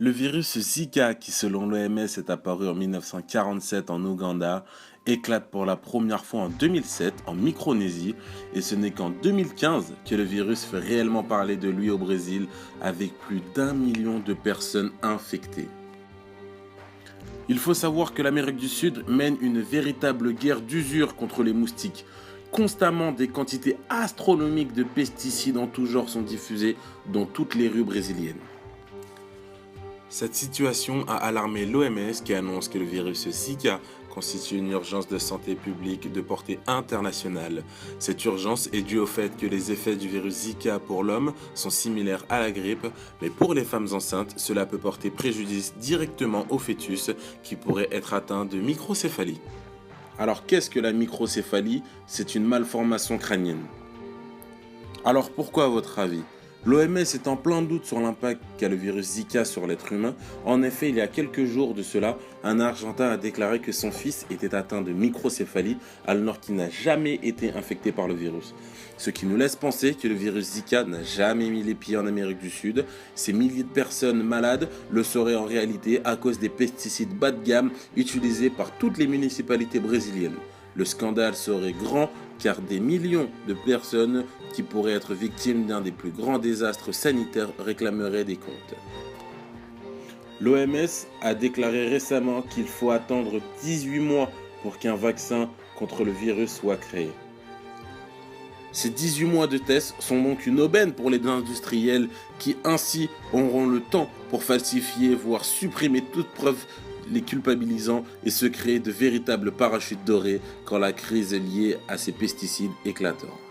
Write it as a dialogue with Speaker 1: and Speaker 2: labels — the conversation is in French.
Speaker 1: Le virus Zika, qui selon l'OMS est apparu en 1947 en Ouganda, éclate pour la première fois en 2007 en Micronésie et ce n'est qu'en 2015 que le virus fait réellement parler de lui au Brésil avec plus d'1 million de personnes infectées. Il faut savoir que l'Amérique du Sud mène une véritable guerre d'usure contre les moustiques. Constamment, des quantités astronomiques de pesticides en tout genre sont diffusées dans toutes les rues brésiliennes. Cette situation a alarmé l'OMS qui annonce que le virus Zika constitue une urgence de santé publique de portée internationale. Cette urgence est due au fait que les effets du virus Zika pour l'homme sont similaires à la grippe, mais pour les femmes enceintes, cela peut porter préjudice directement au fœtus qui pourrait être atteint de microcéphalie. Alors qu'est-ce que la microcéphalie? C'est une malformation crânienne. Alors pourquoi à votre avis? L'OMS est en plein doute sur l'impact qu'a le virus Zika sur l'être humain. En effet, il y a quelques jours de cela, un Argentin a déclaré que son fils était atteint de microcéphalie alors qu'il n'a jamais été infecté par le virus. Ce qui nous laisse penser que le virus Zika n'a jamais mis les pieds en Amérique du Sud. Ces milliers de personnes malades le seraient en réalité à cause des pesticides bas de gamme utilisés par toutes les municipalités brésiliennes. Le scandale serait grand car des millions de personnes qui pourraient être victimes d'un des plus grands désastres sanitaires réclameraient des comptes. L'OMS a déclaré récemment qu'il faut attendre 18 mois pour qu'un vaccin contre le virus soit créé. Ces 18 mois de tests sont donc une aubaine pour les industriels qui ainsi auront le temps pour falsifier, voire supprimer toute preuve les culpabilisant et se créer de véritables parachutes dorés quand la crise liée à ces pesticides éclatera.